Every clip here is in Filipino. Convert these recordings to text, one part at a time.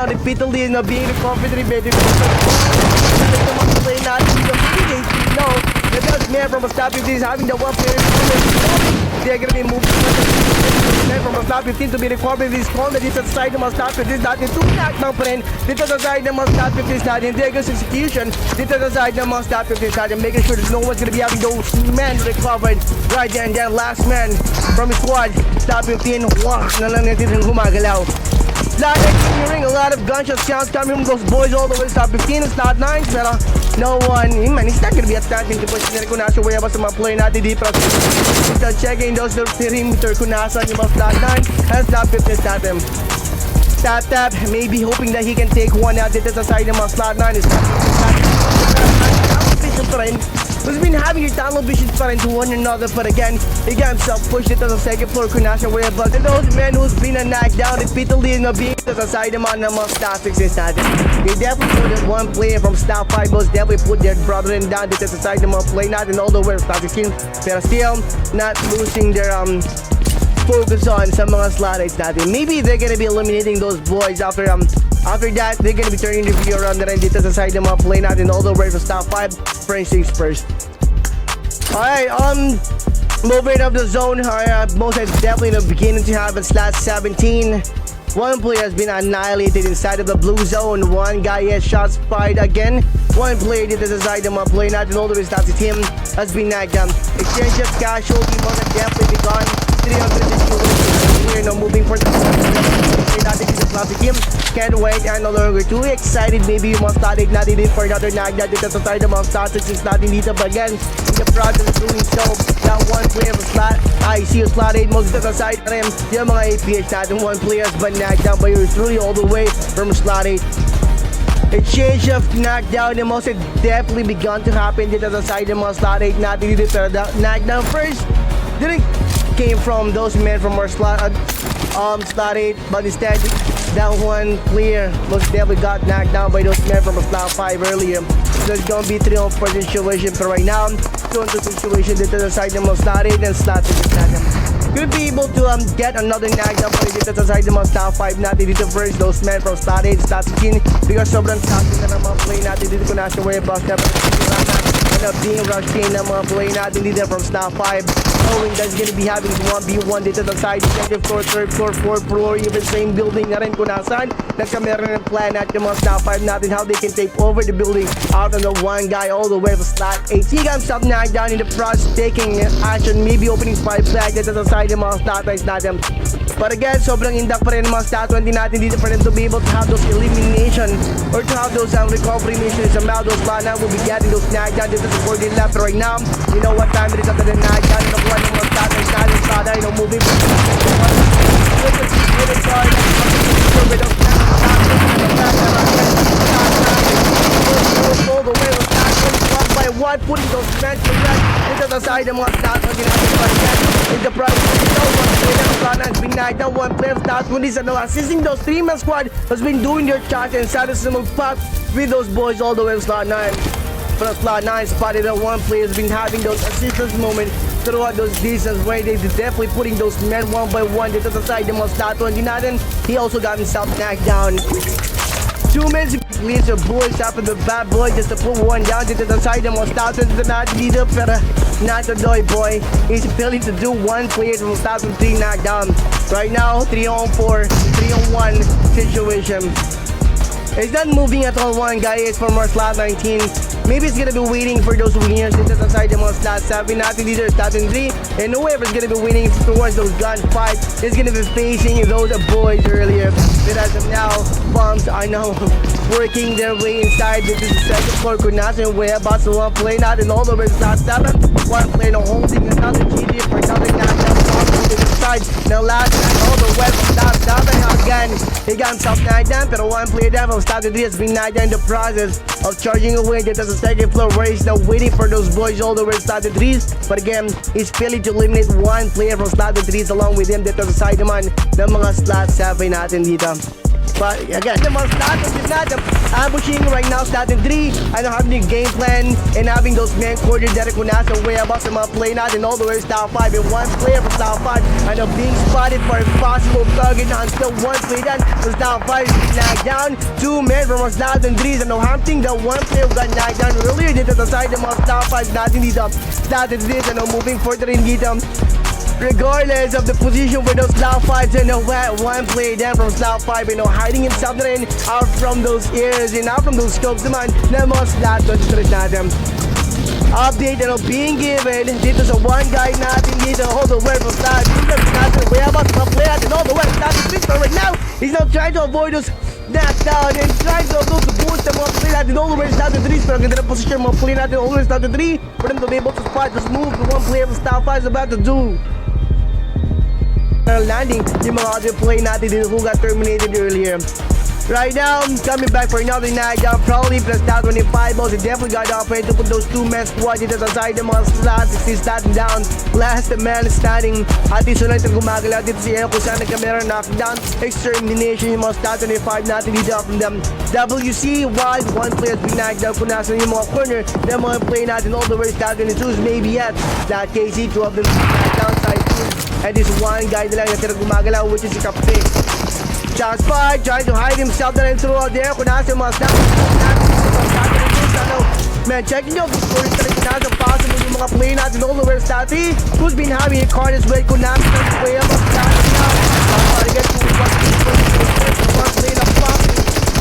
Repeatedly na being confident baby. Play natin dito. No, the best man from a stop 15 is having the one player. They're gonna be moving from a stop 15 to be recovered. This corner dito sa side ng mga stop 15 natin. Tunak ng pa rin dito sa side ng mga stop 15 natin. There goes execution dito sa side ng mga stop 15 natin. Making sure that no one's gonna be having those men recovered right there. And then last man from his squad, stop 15. Wow, na lang natin gumagalaw. Hearing a lot of gunshot sounds coming from those boys all the way to top 15. It's not 9, pero no one, man, he's not gonna be attacking the position kung nasa way ba sa mga play natin dito. Just checking those perimeter kung nasa yung mga slot 9 and slot 15 natin. Tap, maybe hoping that he can take one out dito sa side ng mga slot 9. Is who's been having your tunnel visions pa rin to one another, but again, he got himself pushed into the second floor kung nasa way above. And those men who's been knocked down repeatedly na being sa side naman ng mga staff 6 natin. They definitely put that one player from staff 5 most definitely put their brother in down dito sa side ng mga play natin all the way to staff 16, pero still not losing their focus on sa mga slot 8 natin. Maybe they're gonna be eliminating those boys after that, they're gonna be turning the view around na rin dito sa side ng mga play natin all the way from staff 5 things first. Alright, moving up the zone, most definitely in the beginning to happen. Slot 17. One player has been annihilated inside of the blue zone. One guy has shots fired again. One player did the side of my play natin all the way starts him has been knocked down. Exchange of casualty most definitely begun. 300 here, no moving for the team. Can't wait and no longer too excited. Maybe you must start igniting it for another knockdown dito sa side of mga stars since natin dito, but again, in the process of doing so, that one player from slot, I see a slot 8 most dito sa side na rin. Yung mga APH natin, one player has been knocked down by yours truly all the way from slot 8. Exchange of knockdown and most definitely begun to happen dito sa side ng mga slot 8 natin dito. Pero knockdown first didn't came from those men from our slot 8, but instead that one player most definitely got knocked down by those men from slot 5 earlier. So it's gonna be 3-on-4 situation, but right now 2-on-2 situation dito sa side ng mga slot 8 and slot 6 natin. Could be able to get another knockdown pa dito sa side ng mga slot 5 natin dito first, those men from slot 8, slot 16, because sobrang toxic na ng mga play natin dito kung nasa way above na end up being rushed in ng mga play natin dito from slot 5, knowing that's gonna be having 1v1 dito sa side, second floor, third floor, fourth floor, even same building na rin kung nasaan. Nagkameron ng plan at yung mga slot 5 natin how they can take over the building out on the one guy all the way from slot 8. He got himself knocked down in the process, taking action, maybe opening 5 flag dito sa side ng mga slot 5 natin. But again, sobrang indak pa rin ng mga slot 20 natin dito for them to be able to have those elimination or to have those recovery missions. Somehow those slot now will be getting those knockdown dito sa 14 left right now. You know what time it is after the knockdown. Nakuha ng mga slot 5 natin slot, you know, moving all the way one by one, putting those men to rest into the side of mga slot 20 natin. But again, in the process, has been knocked down. One player of slot 20 and assisting those 3-man squad has been doing their charge and satisfying pop with those boys all the way to slot 9. From slot 9 spotted that one player has been having those assistance moments throughout those distance where they're definitely putting those men one by one dito sa side ng mga slot 20 natin. He also got himself knocked down. 2 minutes leads the boys after the bad boy just to put one down dito sa side ng mga slot 20 natin dito, pero not the doy boy. He's ability to do one player from slot 3 knockdown. Right now 3-on-4, 3-on-1 situation. It's not moving at all. One guy is from our slot 19. Maybe it's gonna be waiting for those winners dito sa side ng mga slot 7 natin dito, slot 3. And whoever's gonna be winning towards those gunfight is gonna be facing those boys earlier. But as of now, bombs are now working their way inside. This is the second floor kung nasa yung way about to one play natin all the way to slot 7. One play now holding another GD for another knockdown to the side. Now last time all the way from slot 7 again. He got himself knocked down, pero one player down from slot 3 has been knocked down in the process of charging away dito sa second floor where he's now waiting for those boys all the way to slot 3. But again, he's failing to eliminate one player from slot 3 along with him dito sa side naman ng mga slot 7 natin dito. But again, the most Slatin is not ambushing right now. Slatin 3, I know having the game plan and having those men cornered Derek Kunasa way about some play natin all the way to top 5 and one player from top 5 I know being spotted for a possible target na until one play done was top 5 knocked down. 2 men from Slatin 3 I know hunting the one player got knocked down earlier dito sa side ng mga top 5 natin dito. Slatin 3 I know moving further in dito. Regardless of the position where those Slough 5s and one play down from Slough 5, you know, hiding himself rin out from those ears and out from those scopes naman na mga Slough 23 natin. Update na being given dito sa one guy natin dito all the way from Slough. We have about to play out and all the way from Slough right now. He's now trying to avoid those knockdown and trying to boost the mga play natin all the way from Slough 3. Pero ganda na position mga play natin all the way from Slough 3 for them to be able to spot this move the one player from Slough 5 is about to do. Landing yung mga other play natin who got terminated earlier. Right now, coming back for another knockdown, probably plus that 25 balls. They definitely got the opportunity to put those 2 men squad dito sa side ng mga slots. He's starting down. Last man standing. At iso lang itong gumagalaw dito si AKUZA na kamera knockdown. Extermination yung mga stats 25 natin dito from them. WC wide, one player has been knocked down. Kung nasa yung mga corner na mga play natin all the way stats 22 maybe yet. That KC, 2 of them knocked down side 2. And this one guy na lang na tira gumagalaw which is si Kapte. Shots fired, trying to hide himself na rin throughout there. Kung nasa yung mga snaps, man, checking out this scoring talaga nasa possible yung mga play natin all the way Stati, who's been having a card as well. Kung nasa yung play up of Stati now. Parigan kung one play na flop.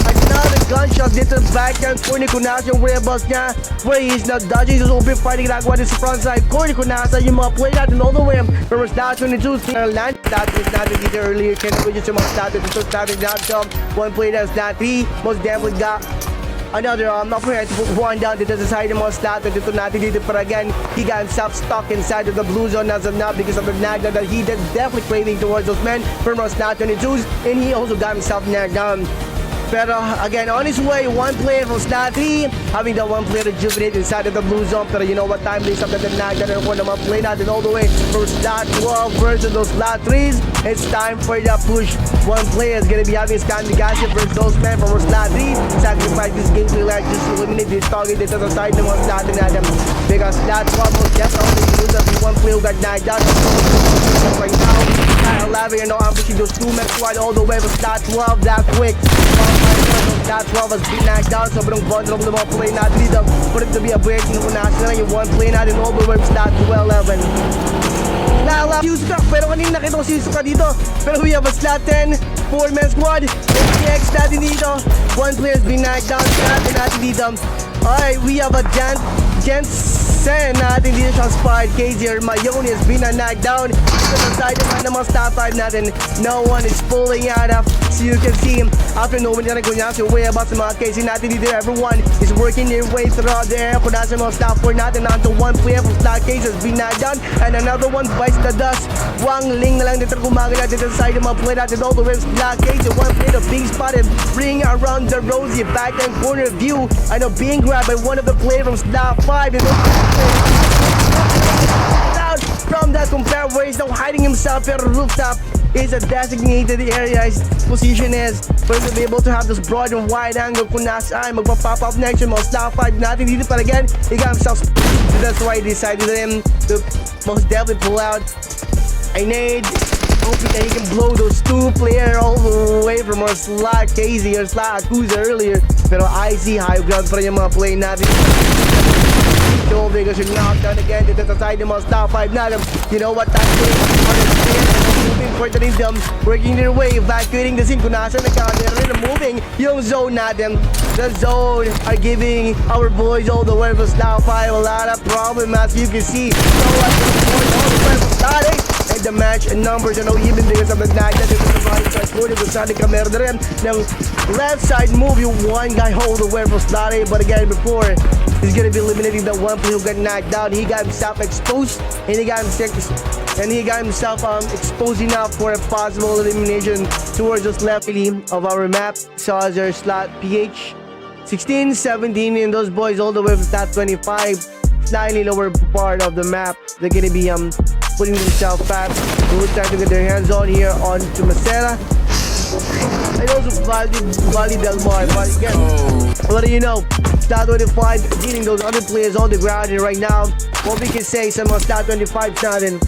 Another gunshot dito backhand corner kung nasa yung rebels niya. Where he's not dodging, he's open fighting ginagawa din sa front side corner kung nasa yung mga play natin all the way from Stati 22. Land Stati is not dito earlier. Can we just yung mga Stati dito Stati knockdown. One play that's Stati most definitely got another opportunity to put one down dito sa side ng mga Stati dito natin dito. But again, he got himself stuck inside of the blue zone as of now because of the knockdown that he did definitely craving towards those men from Stati 22s, and he also got himself knocked down. Pero again, on his way, one player from Slot 3, having the one player rejuvenate inside of the blue zone. Pero you know what time it is, something that knockdown and naman play natin all the way from Slot 12 versus those Slot 3s. It's time for the push. One player is gonna be having his Kamikaze versus those men from Slot 3. Sacrifice this game to like just eliminate this target dito sa side ng mga Slot natin. Because Slot 12 was definitely use of the one player who got knocked down. Right now, Kyle Lavin, you know, ambushing those 2 men squad all the way from Slot 12 that quick. That 12 has been knocked down. Sobrang vulnerable ng mga play natin dito. For it to be a break, kung nasa na lang yung one play natin all the way from Slot 11. Nala, Yusuka, pero kanina nakita ko si Yusuka dito. Pero we have a Slot 10, 4-man squad. XTX natin dito. One player has been knocked down. Slot natin dito. Alright, we have a Jensen natin dito sa spot. KZ or Mayoni has been knocked down. Dito sa side naman ng mga top 5 natin. No one is pulling out of. So you can see after knowing na kung nasa way about sa mga KZ natin dito. Everyone is working their way throughout the air. Kung nasa mga top 4 natin onto one player from Slot KZ has been knocked down. And another one bites the dust. Wang Ling na lang dito gumagala dito sa side ng mga play natin all the way from Slot KZ. One player being spotted bring around the rosy back and corner view. I know being grabbed by one of the players from Slot 5 and out from that compare where he's now hiding himself at a rooftop is a designated area. His position is for him to be able to have this broad and wide angle kung nasaan magpa-pop up next yung mga Slot 5 natin dito. But again, he got himself so that's why he decided him to most definitely pull out a nade, hoping that he can blow those 2 players all the way from our Slot KZ or Slot AKUZA earlier. Pero I see high ground pa rin yung mga play natin. So because you're knocked down again dito sa side ng mga Slot 5 natin. You know what time it is? Moving for the rhythm, working their way, evacuating the scene. Kung nasa nagkakadera rin moving yung zone natin. The zone are giving our boys all the way from Slot 5 a lot of problem as you can see. So what the boys all the way from Slot 8. And the match and numbers, you know, even because of the night that they were the right side corner, kung saan kamera na rin ng left side move yung one guy hold the way from Slot 8. But again, before he's gonna be eliminating the one player who got knocked down, he got himself exposed and he got himself exposed enough for a possible elimination towards this left of our map. Saucer Slot PH 16, 17, and those boys all the way from Slot 25, slightly lower part of the map. They're gonna be putting themselves back. Who's trying to get their hands on here onto Macera. And also Valley Del Mar. But again, what do you know? Stat 25 beating those other players on the ground. And right now, what we can say sa mga Stat 25 natin,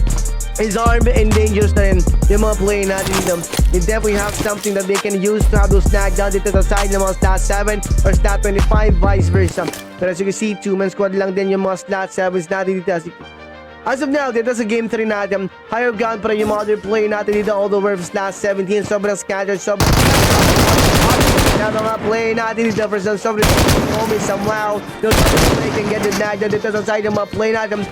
his arm endangers na rin yung mga play natin dito. They definitely have something that they can use to have those knockdown dito sa side ng mga Stat 7 or Stat 25, vice versa. But as you can see, 2-man squad lang din yung mga Stat 7s natin dito. As of now, dito sa Game 3 natin, higher ground pa rin yung mga other player natin dito all the way from Stat 17. Sobrang scattered, sobrang na mga play natin dito for some moment somehow. Those play can get the knockdown dito sa side ng mga play natin.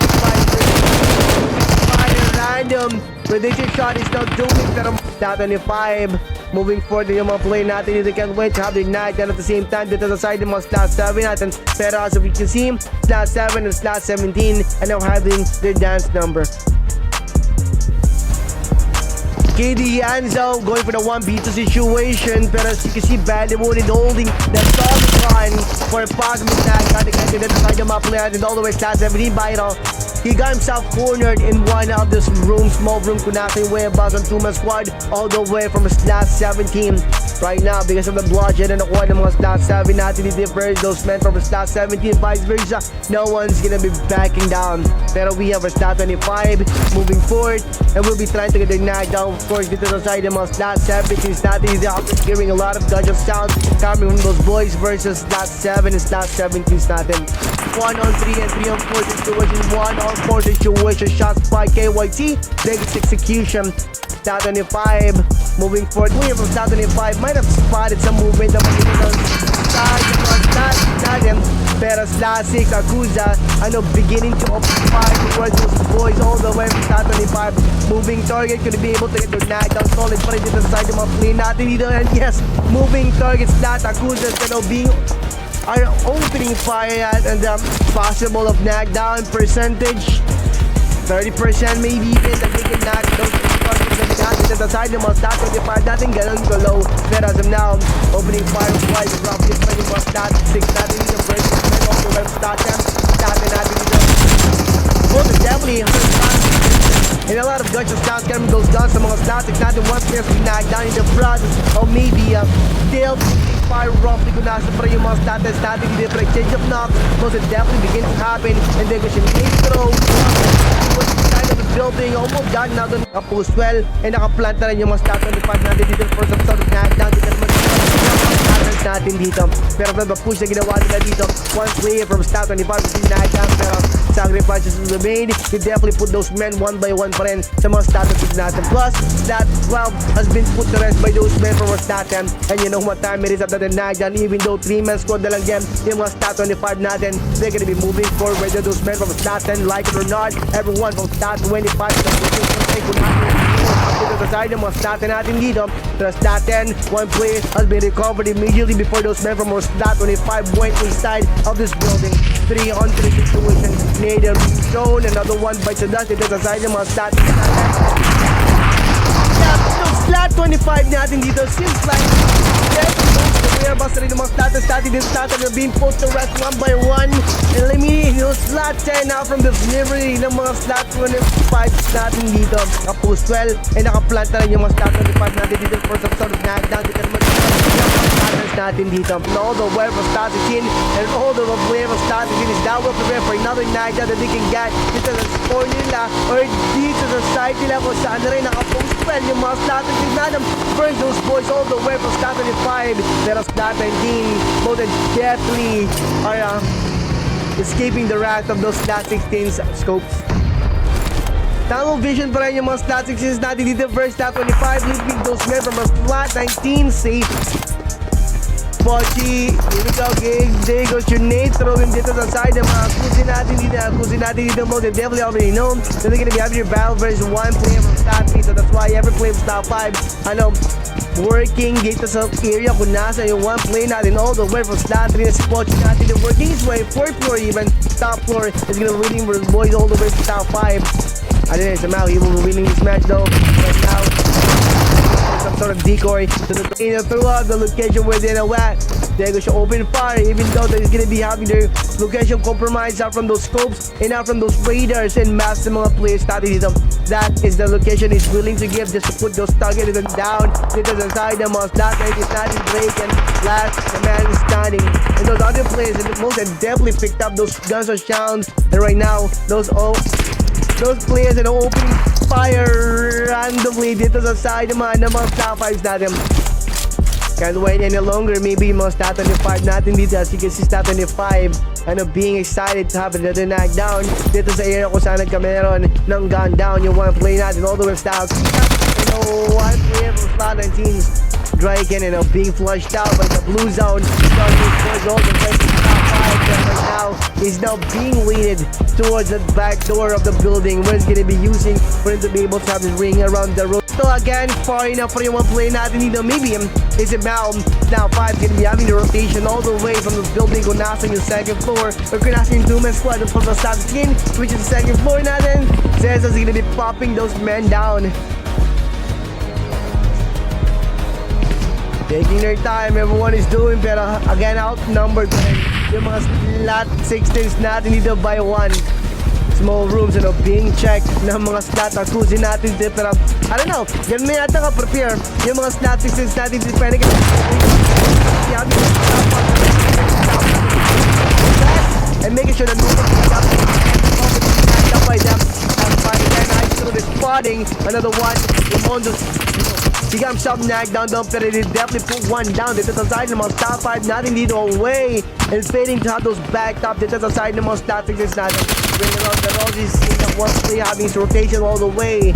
Random prediction shot is not doing pero Stat 25 moving forward yung mga play natin dito. Can't wait to have their knockdown at the same time dito sa side ng mga Stat 7 natin. Pero as we can see, Stat 7 and Stat 17 are now having their dance number. KD Anzo going for the 1v2 situation, pero as you can see, Bandidoo holding the solid run for a possible knockdown again to the side of my player and all the way Stat 17 vital. He got himself cornered in one of this room, small room, 𝐂𝐄𝐋𝐄𝐒 on 2-man squad all the way from Stat 17 right now because of the bloodshed and nakuha ng mga Stat 7 natin i-differ those men from Stat 17, vice versa. No one's gonna be backing down. Pero we have a Stat 25 moving forward and we'll be trying to get their knockdown. Of course, dito sa side ng mga Stat 17 natin, they're hearing a lot of gunshot sounds coming from those boys versus Stat 7 and Stat 17 natin. 1-on-3 and 3-on-4 situation, 1-on-4 situation, shots by KYT, biggest execution. Stat 25 moving forward. Player from Stat 25 might have spotted some movement of Stat natin. Pero Stat 6 AKUZA beginning to occupy towards those boys all the way from Stat 25. Moving target, could be able to get their knockdown solid pa rin dito sa side ng mga play natin dito. And yes, moving target Stat AKUZA is gonna be are opening fire at and the possible of knockdown percentage 30% maybe even that they can knock those targets at the side ng mga Stat 25 natin ganun ka low. Pero as of now, opening fire wide roughly pa yung mga Stat 6 natin dito first and all the way from Stat 10 natin dito. Both are definitely and a lot of gunshot sounds coming from those guns sa mga Stat 6 natin once there's been knocked down in the front or maybe still fire roughly kung nasa pa rin yung mga status natin dito for exchange of knocks. Most it definitely begin to happen and then we should make throw inside of the building almost done now doon naka-post well and naka-plant na rin yung mga Stat 25 natin dito for some sort of knockdown dito natin dito. Pero from the push na ginawa nila dito, one player from Stat 25 is knockdown pero sacrifices will be made. You definitely put those men one by one pa rin sa mga statuses natin. Plus, Stat 12 has been put to rest by those men from Stat 10 and you know what time it is after the knockdown. Even though 3-man squad na lang yan yung mga Stat 25 natin, they're gonna be moving forward whether those men from Stat 10 like it or not. Everyone from Stat 25 sa side ng mga Stat 10 natin dito. Pero Stat 10, one player has been recovered immediately before those men from Stat 25 went inside of this building. 3-on-3 situation. Neither shown, another one bites the dust dito sa side ng mga Stat 10 natin. Stat 25 natin dito seems like basta rin ng mga status natin dito are being put to rest one by one. Eliminating yung Stat 10 now from the delivery ng mga Stat 25 natin dito. Naka-post well and naka-plant na rin yung mga Stat 25 natin dito for some sort of knockdown dito naman status natin dito. And all the way from Stat 18 and all the way from Stat 18 is now well prepared for another knockdown that they can get dito sa score nila or dito sa side nila kung saan na rin naka-post well yung mga Stat 18 natin. Burn those boys all the way from Stat 25. Pero Stat 19 both definitely are escaping the wrath of those Stat 16's scopes. Tunnel vision pa rin yung mga Stat 16's natin dito. First Stat 25 leaving those men from a Stat 19 safe. Pochi, here we go, Gigs. There goes your nade. Throw him dito sa side ng mga AKUZA natin dito. Most definitely already know that they're gonna be having your battle versus one player from Stat 3. So that's why every player from Stat 5 working dito sa area kung nasa yung one play natin all the way from Stat 3 na si Pochi natin. They're working his way, 4th floor even, top floor is gonna be winning for boys all the way from Stat 5. I don't know, somehow he will be winning this match though. Right now, some sort of decoy to the throughout the location where they're at. They're going to open fire, even though they're going to be having their location compromised out from those scopes and out from those radars and maps ng mga players natin dito. That is the location he's willing to give just to put those targets down. Dito sa side ng mga stat that is not in break, and last the man is standing. And those other players in the most have definitely picked up those guns or sounds. And right now, those players are opening fire randomly dito sa side naman ng mga top 5s natin. Can't wait any longer. Maybe yung mga stat 25 natin dito. As you can see, stat 25 being excited to have another knockdown dito sa area kung saan nagkameron ng gun down yung one play natin all the way down. One player from slot 19's Draken being flushed out by the blue zone. Starting towards all the way to top 5 right now is now being weighted towards the back door of the building where it's going to be using for him to be able to have his ring around the road. So again, far enough for yung one play natin dito. Maybe is about now 5 going to be having the rotation all the way from the building kung nasa yung second floor or kung nasa yung 2-man squad from the top skin, which is the second floor natin. Says is going to be popping those men down. Taking their time, everyone is doing, pero again, outnumbered yung mga slot 16s natin dito by 1. Small rooms being checked ng mga slot AKUZA natin dito, pero I don't know, ganun na yata ka-prepare yung mga slot 16s natin dito, pwede ka and making sure that by them and by then I still be spotting another one. He got himself knocked down, but he definitely put one down. Dito sa side ng mga top 5 natin dito away and failing to have those backed up. Dito sa side ng mga statistics natin. Bring around the roses in the one play having his rotation all the way.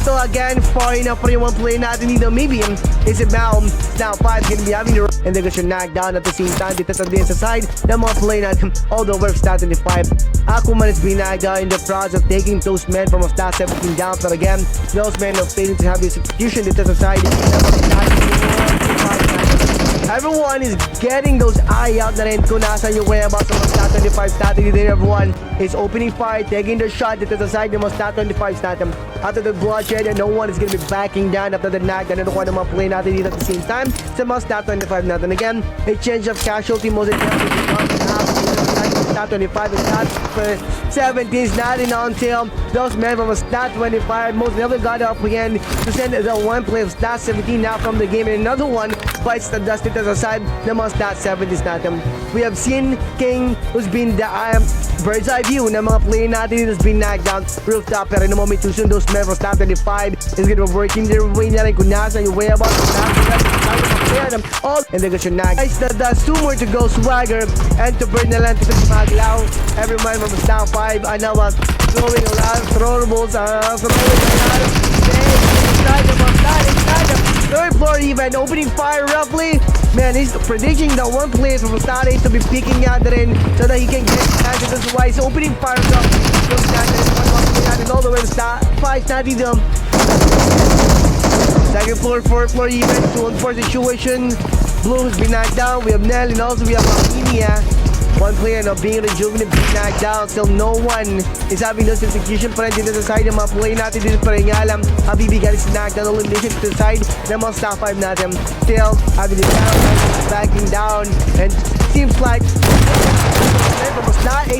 So again, far enough for yung one play natin dito. Maybe is about now 5 gonna be having the and they're gonna knock down at the same time. Dito sa din sa side ng mga play natin. Although we're stat 25. AKUMAN is being knocked down in the process of taking those men from a stat 17 down. But again, those men are failing to have his execution dito sa side. Everyone is getting those eye out na rin kung nasan yung whereabouts ng mga stat 25 natin dito. Everyone is opening fire, taking the shot dito sa side ng mga stat 25 natin. After the bloodshed, and no one is gonna be backing down after the knock. Ganun ko ng mga play natin dito at the same time sa mga stat 25 natin. Again, a change of casualty most definitely stat 25 and stat 17s natin until those men from a stat 25 most never got up again to send the one play of stat 17 now from the game, and another one bites the dust dito sa side ng mga stat 70s natin. We have seen King who's been the bird's eye view ng mga play natin who's been knocked down rooftop, pero in the moment to those men from stat 25 is gonna be working their way na rin kung nasa yung way about all and they're gonna knock. Guys, that's 2 more to go. Swagger and to burn na lang to maglaw. Every man from stat 5 I know was throwing a lot of throwables, throwing a lot of third floor even, opening fire roughly. Man, he's predicting that one player from stat 8 to be picking out rin so that he can get advantage. That's why he's opening fire up. All the way to stat 5 natin dito. Second floor, 4th floor even, 2-on-4 situation. Blue has been knocked down. We have Nell and also we have Armenia. One player now being rejuvenated, being knocked down. Still no one is having those execution pa rin dito sa side ng mga play natin dito pa rin nga alam. Habibi is knocked down, elimination to the side ng mga star 5 natin. Still having the down, backing down, and seems like from a slot 8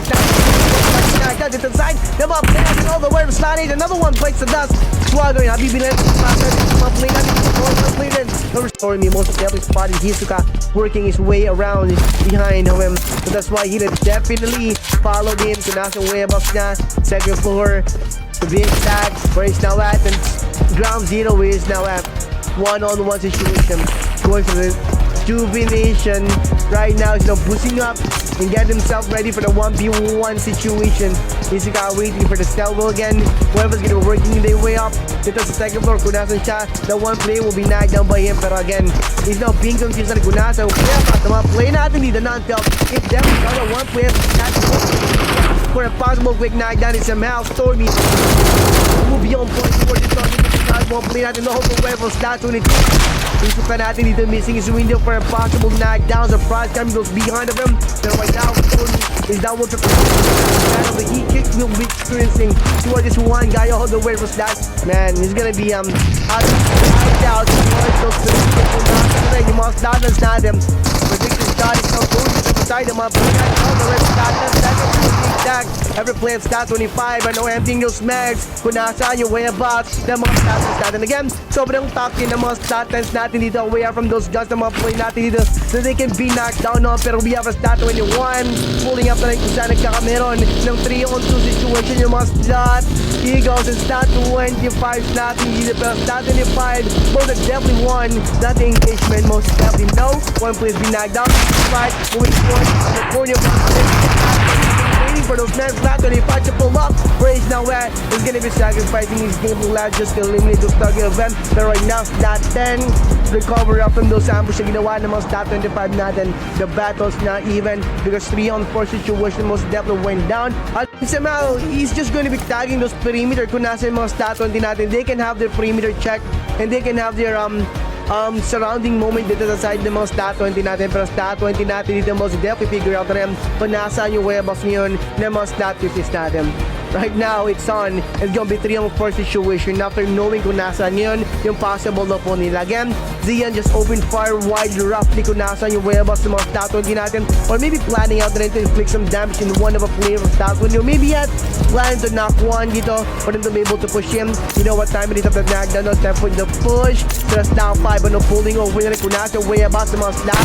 knocked down dito sa side ng mga play natin all the way from slot 8. Another one bites the dust. Swagger and Habibi mga play natin. Or me most definitely spotting 𝐂𝐄𝐋 working his way around behind him, so that's why he definitely followed him to nasa whereabouts na second floor to be exact where he's now at, and ground zero where he's now at. One-on-one situation going for the rejuvenation right now. He's now boosting up and get himself ready for the 1v1 situation. 𝐂𝐄𝐋 waiting for the scalpel again. Whoever's gonna be working their way up dito sa second floor, kung nasan siya, the one play will be knocked down by him. Pero again, he's now being confused na kung nasa kaya pa, mga play natin dito na until if them got a one play for a possible quick knockdown is somehow Stormy. Move on point towards the target. One play natin na hold away from stat unit. Isip pa natin dito missing his window for a possible knockdown. So Prod coming goes behind of him. Pero right now, Stormy is down with the the heat kick will be experiencing toward this one guy all the way from stat. Man, he's gonna be out towards those things. Yung mga stats natin. Predicted shot is now going to the side of my play. All the way from stat. Every play at stat 25. I know emptying those mags. Kung nasaan yung whereabouts ng mga stats natin. Again, sobrang top din ng mga stats natin dito. Away from those guns na mga play natin dito. So they can be knocked down on. Pero we have a stat 21. Pulling up na rin kung saan nagkakameron ng 3-on-2 situation yung mga stat. Eagles and stat 25 natin dito. Pero stat 25, both are definitely one. Not the engagement, most definitely no. One plays be knocked down. Right, moving forward. The corner for those men, flat 25 to pull up. Rage now at is gonna be sacrificing his game lad just to eliminate those target event. But right now, stat 10 recover up from those ambush na ginawa ng mga stat 25 natin. The battle's not even because 3-on-4 situation most definitely went down. At somehow, he's just gonna be tagging those perimeter kung nasa yung mga stat 20 natin. They can have their perimeter check and they can have their surrounding moment dito sa side ng mga stat 20 natin. Pero stat 20 natin dito most definitely figure out na rin kung nasaan yung whereabouts ngayon ng mga stat 50s natin. Right now, it's on. It's gonna be 3-on-4 situation after knowing kung nasaan ngayon yung possible na po nila. Again, Zian just open fire wide roughly kung nasaan yung whereabouts ng mga stat 20 natin. Or maybe planning out na rin to inflict some damage in one of a player from stat 20. Or maybe yet, planning to knock one dito for them to be able to push him. You know what time it is of the knockdown. No time for the push. Just now 5 ano pulling over na rin kung nasaan yung whereabouts ng mga stat.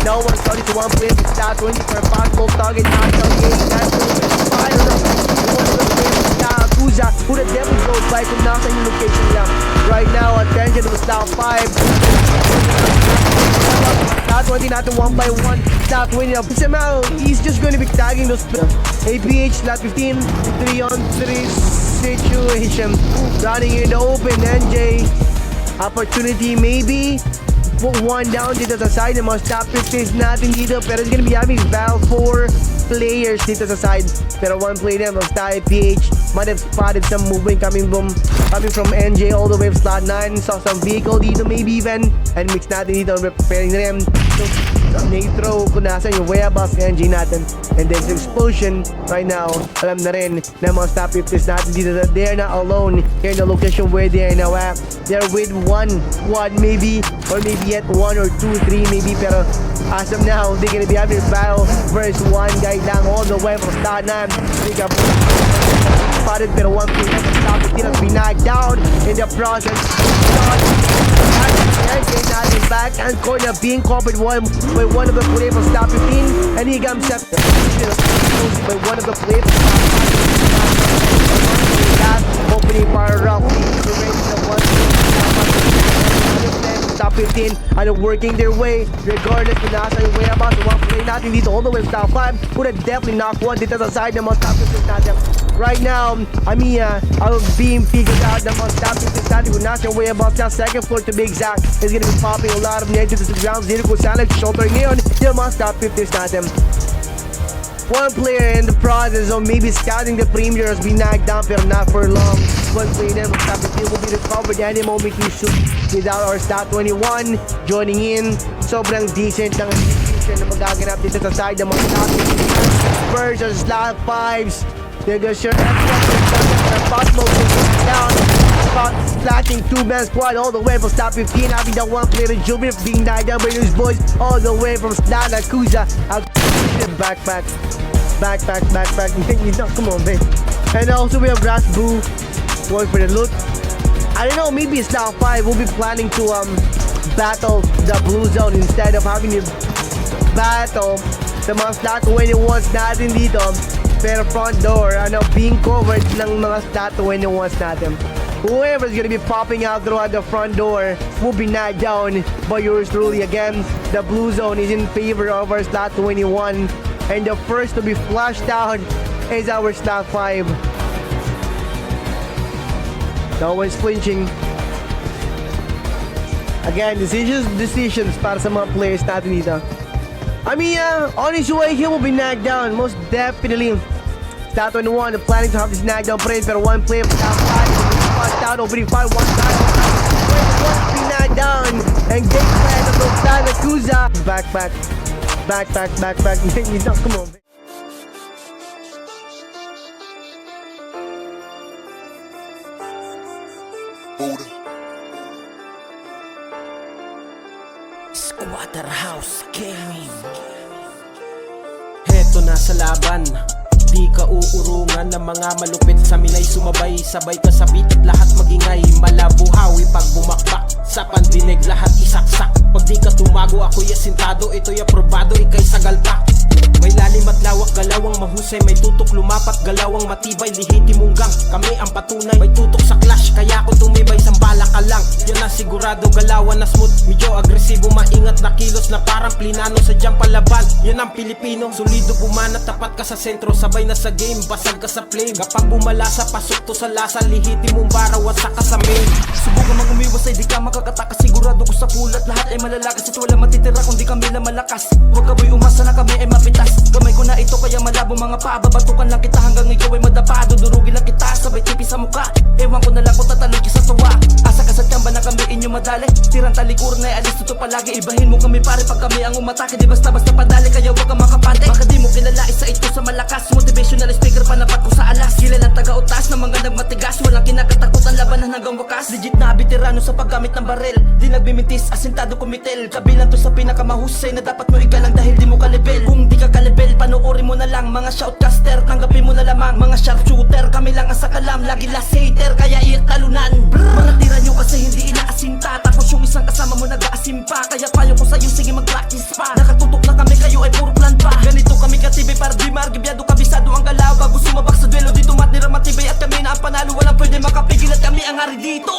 No one started to one player with stat 20 for a possible target knockdown game. That's fire up. One of the players with AKUZA who the devil goes by kung nasa yung location lang. Right now, attention to stat 5. Stat 20 natin 1 by 1. Stat 20 up. Somehow, he's just going to be tagging those APH stat 15. 3-on-3 situation. Running in the open. NJ. Opportunity maybe. Put one down dito sa side ng mga top 50s natin dito. Pero it's gonna be having Val 4 players dito sa side. Pero one play them of style PH. Might have spotted some movement coming from NJ all the way from slot 9. Saw some vehicle dito maybe even. And mix natin dito. Preparing them. So, Nitro kung nasa yung whereabouts ng NJ natin. And then the explosion right now. Alam na rin na mga top 50s natin dito that they're not alone here in the location where they are now at. They're with one squad maybe. Or maybe yet 1 or 2, 3 maybe. Pero as of now, they're gonna be having a battle versus one guy lang all the way from start 9. They got spotted pero one play at the top. It didn't be knocked down in the process. NJ natin back and corner being covered by one of the players from stop 15. And he got himself by one of the players. Opening fire roughly to raise the one. Top 15 and working their way regardless kung nasa yung whereabouts ng one play natin dito all the way to top 5 would have definitely knocked one dito sa side ng mga top 15 natin. Right now, Amiya are being figured out ng mga top 15 natin kung nasa yung whereabouts na second floor to be exact is gonna be popping a lot of negatives to the ground zero kung saan nag-shoulder ngayon yung mga top 15 natin. One player in the process of maybe scouting the perimeter has been knocked down pero not for long. One player then will be recovered any moment he shoot without our stat 21 joining in. Sobrang decent ng execution na magaganap dito sa side ng mga top 15 versus slot 5s. They're gonna share possible down. Slashing 2-man squad all the way from stop 15. Having that one player Jubin being knocked down by his boys all the way from slot AKUZA. Back. Come on, man. And also we have Brass Boo going for the loot. I don't know, maybe it's now 5. We'll be planning to battle the blue zone instead of having to battle the mga stat 21s natin dito. Pero front door, being covered ng mga stat 21s natin. Whoever's gonna be popping out throughout the front door will be knocked down by yours truly. Again, the blue zone is in favor of our slot 21. And the first to be flushed out is our slot 5. No one's flinching. Again, decisions para sa mga players natin dito. I mean, on his way, he will be knocked down, most definitely. That 21, planning to have this knockdown praise, but one player down 5, down, opening 5, one time. Wants to be knocked down, and game plan of those AKUZA. Back. You know, come on. Squatter House Gaming. Heto na sa laban, di ka uurungan ng mga malupit sa minay sumabay, sabay kasabit at lahat magingay. Malabuhawi pag bumakbak, sa pandinig lahat isaksak. Pag di ka tumago ako'y asintado, ito'y aprobado, ika'y sagalpak. May lalim at lawak, galawang mahusay, may tutok lumapat, galawang matibay, lihiti munggang. Kami ang patunay, may tutok sa clash, kaya kung tumibay, sambala ka lang. Yan na sigurado, galawan na smooth, medyo agresibo, maingat na kilos na parang plinano, sadyang palaban. Yan ang Pilipino, solido bumanat, tapat ka sa sentro, sabay na sa game, basag ka sa flame. Kapag bumalasa, pasok to sa lasa, lihiti mong bara, wasak ka sa main. Subukan mang umiwas ay di ka makakataka, sigurado ko sa pulat, lahat ay malalakas at wala matitira kung di kami lang malakas. Huwag ka boy umasa na kami ay mapitas, gamay ko na ito kaya malabo mga paa. Babatukan lang kita hanggang ikaw ay madapado, durugin lang kita sabay tipi sa muka. Ewan ko na lang kung tatalog ka sa tuwa. Asa ka sa tiyamba na kami inyo madali, tirang talikuran ay alis dito palagi. Ibahin mo kami pare pag kami ang umatake, di basta-basta padali kaya huwag ka makapante. Baka di mo kilala isa ito sa malakas, motivational speaker panapat ko sa alas. Kilalang taga-utas na mga nagmatigas, walang kinakatakutan labanan hanggang wakas. Legit na veterano sa paggamit ng barel, di nagbimintis, asintado kumitel. Kabilang to sa pinakamahusay na dapat mo igalang dahil di mo kalibel. Kung di ka kalibel, panoorin mo na lang mga shoutcaster, tanggapin mo na lamang mga sharpshooter. Kami lang ang sakalam, lagi last hater, kaya iyak talunan. Mga tira nyo kasi hindi inaasinta, tapos yung isang kasama mo nag-aasim pa. Kaya payo ko sa'yo, sige mag-practice pa. Nakatutok na kami, kayo ay puro plan pa. Ganito kami katibay para di margibyado, kabisado ang galaw bago sumabak sa duelo. Dito matira matibay at kami na ang panalo, walang pwede makapigil at kami ang hari dito.